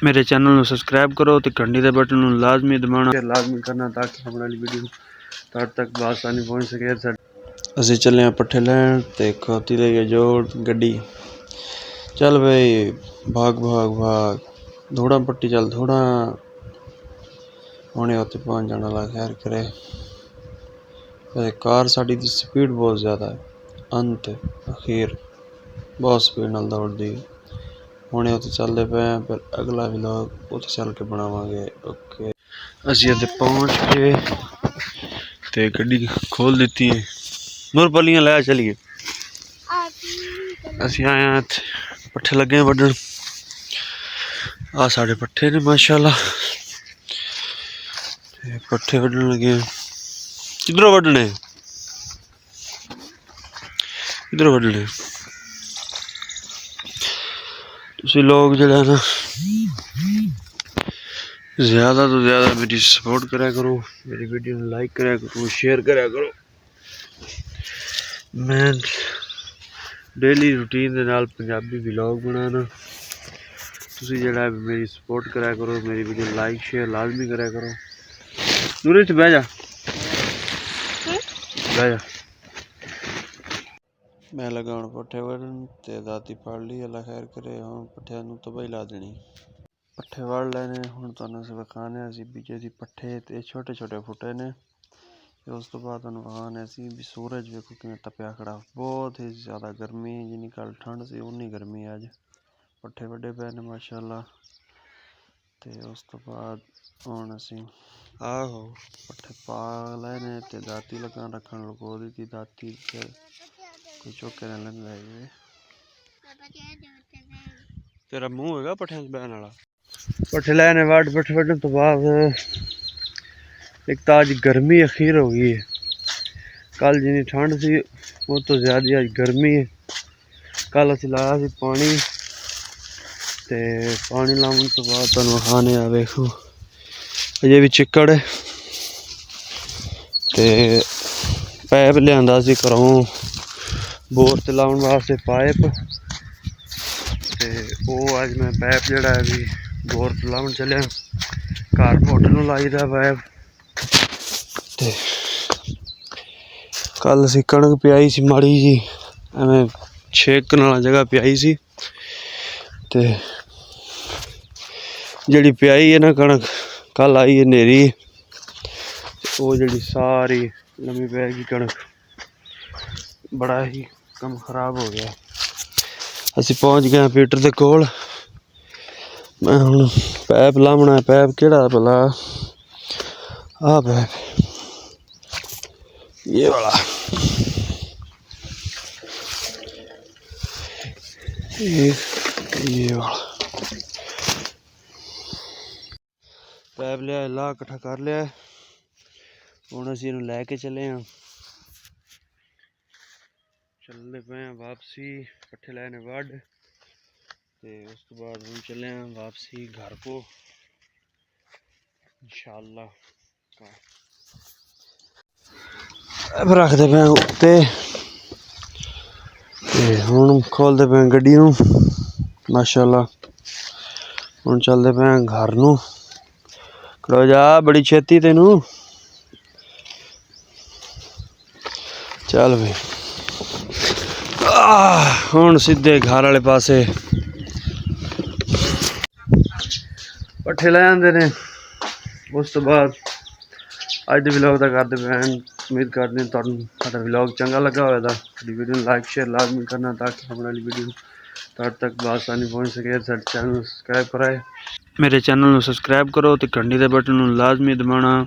میرے چینل ਨੂੰ ਸਬਸਕ੍ਰਾਈਬ ਕਰੋ ਤੇ ਘੰਟੀ ਦੇ ਬਟਨ ਨੂੰ ਲਾਜ਼ਮੀ ਦਬਾਉਣਾ ਲਾਜ਼ਮੀ ਕਰਨਾ ਤਾਂ ਕਿ ਆਉਣ ਵਾਲੀ ਵੀਡੀਓ ਤੁਹਾਡੇ ਤੱਕ ਬਆਸਾਨੀ ਪਹੁੰਚ ਸਕੇ। ਅਸੀਂ ਚੱਲੇ ਆ ਪੱਠੇ ਲੈਣ ਤੇ ਖੋਤੀ ਲੈ ਕੇ ਜੋੜ ਗੱਡੀ ਚੱਲ ਬਈ ਭਾਗ ਭਾਗ ਭਾਗ ਥੋੜਾ ਪੱਟੀ ਚੱਲ ਥੋੜਾ ਹੁਣੇ ਉੱਥੇ ਪਹੁੰਚ ਜਾਣ ਵਾਲਾ ਖੈਰ ਕਰੇ। ਕਾਰ ਸਾਡੀ ਦੀ ਸਪੀਡ ਬਹੁਤ ਜ਼ਿਆਦਾ ਹੈ ਅੰਤ ਅਖੀਰ ਬਹੁਤ ਸਪੀਡ ਨਾਲ ਦੌੜਦੀ ਹੁਣੇ ਉੱਥੇ ਚੱਲਦੇ ਪਏ ਆ ਫਿਰ ਅਗਲਾ ਵਲੌਗ ਉੱਥੇ ਚੱਲ ਕੇ ਬਣਾਵਾਂਗੇ। ਓਕੇ ਅਸੀਂ ਇੱਥੇ ਪਹੁੰਚ ਕੇ ਤੇ ਗੱਡੀ ਖੋਲ ਦਿੱਤੀ ਹੈ ਨੂਰ ਪੱਲੀਆਂ ਲੈ ਚਲੀਏ। ਅਸੀਂ ਆਏ ਹਾਂ ਇੱਥੇ ਪੱਠੇ ਲੱਗੇ ਵੱਢਣ ਆ ਸਾਡੇ ਪੱਠੇ ਨੇ ਮਾਸ਼ਾਅੱਲਾ ਤੇ ਪੱਠੇ ਵੱਢਣ ਲੱਗੇ ਕਿੱਧਰੋਂ ਵੱਢਣੇ ਕਿੱਧਰੋਂ ਵੱਢਣੇ ਤੁਸੀਂ ਲੋग ਜਿਹੜਾ ਨਾ ਜ਼ਿਆਦਾ ਤੋਂ ਜ਼ਿਆਦਾ ਮੇਰੀ ਸਪੋਰਟ ਕਰਿਆ ਕਰੋ ਮੇਰੀ ਵੀਡੀਓ ਨੂੰ ਲਾਈਕ ਕਰਿਆ ਕਰੋ ਸ਼ੇਅਰ ਕਰਿਆ ਕਰੋ। ਮੈਂ ਡੇਲੀ ਰੂਟੀਨ ਦੇ ਨਾਲ ਪੰਜਾਬੀ ਵਲੌਗ ਬਣਾਉਣਾ ਤੁਸੀਂ ਜਿਹੜਾ ਮੇਰੀ ਸਪੋਰਟ ਕਰਿਆ ਕਰੋ ਮੇਰੀ ਵੀਡੀਓ ਲਾਈਕ ਸ਼ੇਅਰ ਲਾਜ਼ਮੀ ਕਰਿਆ ਕਰੋ। ਨੂਰੇ ਚ ਬਹਿ ਜਾ ਬਹਿ ਜਾ। ਮੈਂ ਲੱਗਾ ਹੁਣ ਪੱਠੇ ਵੱਢਣ ਤੇ ਦਾਤੀ ਫੜ ਲਈ ਅੱਲਾ ਖੈਰ ਕਰੇ ਹੁਣ ਪੱਠਿਆਂ ਨੂੰ ਤਬਾਹੀ ਲਾ ਦੇਣੀ। ਪੱਠੇ ਵੱਢ ਲੈਣੇ ਹੁਣ ਤੁਹਾਨੂੰ ਅਸੀਂ ਵਿਖਾਣੇ ਅਸੀਂ ਬੀਜੇ ਦੀ ਪੱਠੇ ਤੇ ਛੋਟੇ ਛੋਟੇ ਫੁੱਟੇ ਨੇ ਤੇ ਉਸ ਤੋਂ ਬਾਅਦ ਤੁਹਾਨੂੰ ਵਿਖਾਣੇ ਅਸੀਂ ਵੀ ਸੂਰਜ ਵੇਖੋ ਕਿਵੇਂ ਤਪਿਆ ਖੜਾ ਬਹੁਤ ਹੀ ਜ਼ਿਆਦਾ ਗਰਮੀ ਜਿੰਨੀ ਕੱਲ੍ਹ ਠੰਡ ਸੀ ਉਨੀ ਗਰਮੀ ਅੱਜ ਪੱਠੇ ਵੱਡੇ ਪਏ ਨੇ ਮਾਸ਼ਾਅੱਲਾ। ਤੇ ਉਸ ਤੋਂ ਬਾਅਦ ਹੁਣ ਅਸੀਂ ਆਹੋ ਪੱਠੇ ਪਾ ਲਏ ਨੇ ਤੇ ਦਾਤੀ ਲਗਾ ਰੱਖਣ ਲਗੋ ਦਿੱਤੀ ਦਾਤੀ ਤੇ ਕੋਈ ਚੁੱਕ ਨਾ ਲੈ ਜਾਵੇ। ਤੇਰਾ ਮੂੰਹ ਹੈਗਾ ਪੱਠਿਆਂ 'ਚ ਬਹਿਣ ਵਾਲਾ ਪੱਠੇ ਲੈ ਨੇ ਵੱਢ ਪੱਠੇ ਵੱਢਣ ਤੋਂ ਬਾਅਦ ਇੱਕ ਤਾਂ ਅੱਜ ਗਰਮੀ ਅਖੀਰ ਹੋ ਗਈ ਹੈ ਕੱਲ ਜਿੰਨੀ ਠੰਡ ਸੀ ਉਹ ਤੋਂ ਜ਼ਿਆਦਾ ਅੱਜ ਗਰਮੀ ਹੈ। ਕੱਲ ਅਸੀਂ ਲਾਇਆ ਸੀ ਪਾਣੀ ਤੇ ਪਾਣੀ ਲਾਉਣ ਤੋਂ ਬਾਅਦ ਤੁਹਾਨੂੰ ਵਿਖਾਣੇ ਆ ਵੇਖੋ ਅਜੇ ਵੀ ਚਿੱਕੜ ਹੈ ਤੇ ਪੈਪ ਲਿਆਂਦਾ ਸੀ ਘਰੋਂ ਬੋਰ ਤੇ ਲਾਉਣ ਵਾਸਤੇ ਪਾਈਪ ਤੇ ਉਹ ਅੱਜ ਮੈਂ ਪੈਪ ਜਿਹੜਾ ਹੈ ਵੀ ਬੋਰ ਤੇ ਲਾਉਣ ਚੱਲਿਆ ਘਰ ਮੋਟਰ ਨੂੰ ਲਾਈਦਾ ਪੈਪ। ਤੇ ਕੱਲ ਅਸੀਂ ਕਣਕ ਪਿਆਈ ਸੀ ਮਾੜੀ ਜੀ ਐਵੇਂ 6 ਕਨਾਲਾਂ ਜਗ੍ਹਾ ਪਿਆਈ ਸੀ ਤੇ ਜਿਹੜੀ ਪਿਆਈ ਹੈ ਨਾ ਕਣਕ ਕੱਲ ਆਈ ਹੈ ਹਨੇਰੀ ਉਹ ਜਿਹੜੀ ਸਾਰੀ ਲੰਮੀ ਪੈ ਗਈ ਕਣਕ ਬੜਾ ਹੀ ਕੰਮ ਖਰਾਬ ਹੋ ਗਿਆ। ਅਸੀਂ ਪਹੁੰਚ ਗਏ ਪੀਟਰ ਦੇ ਕੋਲ ਮੈਂ ਹੁਣ ਪੈਪ ਲਾਉਣਾ ਪੈਪ ਕਿਹੜਾ ਭਲਾ ਆ ਪੈਪ ਇਹ ਵਾਲਾ ਇਹ ਵਾਲਾ ਪੈਪ ਲਿਆ ਲਾ ਇਕੱਠਾ ਕਰ ਲਿਆ ਹੁਣ ਅਸੀਂ ਇਹਨੂੰ ਲੈ ਕੇ ਚੱਲੇ ਹਾਂ ਚੱਲਦੇ ਪਏ ਹਾਂ ਵਾਪਸੀ ਪੱਠੇ ਲੈਣੇ ਵੱਢ ਤੇ ਉਸ ਤੋਂ ਬਾਅਦ ਹੁਣ ਚੱਲੇ ਹਾਂ ਵਾਪਸੀ ਘਰ ਕੋ ਇੰਸ਼ਾਅੱਲਾ। ਰੱਖਦੇ ਪਏ ਉੱਤੇ ਤੇ ਹੁਣ ਖੋਲਦੇ ਪਏ ਗੱਡੀ ਨੂੰ ਮਾਸ਼ਾਅੱਲਾ ਹੁਣ ਚੱਲਦੇ ਪਏ ਘਰ ਨੂੰ ਖੜੋ ਜਾ ਬੜੀ ਛੇਤੀ ਤੈਨੂੰ ਚੱਲ ਬਈ ਹੁਣ ਸਿੱਧੇ ਘਰ ਵਾਲੇ ਪਾਸੇ ਪੱਠੇ ਲੈ ਜਾਂਦੇ ਨੇ। ਉਸ ਤੋਂ ਬਾਅਦ ਅੱਜ ਦੇ ਵਲੌਗ ਦਾ ਕਰਦੇ ਪਏ ਉਮੀਦ ਕਰਦੇ ਤੁਹਾਨੂੰ ਸਾਡਾ ਵਲੌਗ ਚੰਗਾ ਲੱਗਾ ਹੋਵੇਗਾ ਸਾਡੀ ਵੀਡੀਓ ਨੂੰ ਲਾਈਕ ਸ਼ੇਅਰ ਲਾਜ਼ਮੀ ਕਰਨਾ ਤਾਂ ਕਿ ਆਉਣ ਵਾਲੀ ਵੀਡੀਓ ਤੁਹਾਡੇ ਤੱਕ ਬਆਸਾਨੀ ਪਹੁੰਚ ਸਕੇ। ਸਾਡੇ ਚੈਨਲ ਨੂੰ ਸਬਸਕ੍ਰਾਈਬ ਕਰਾਏ ਮੇਰੇ ਚੈਨਲ ਨੂੰ ਸਬਸਕ੍ਰਾਈਬ ਕਰੋ ਤੇ ਘੰਟੀ ਦੇ ਬਟਨ ਨੂੰ ਲਾਜ਼ਮੀ ਦਬਾਉਣਾ।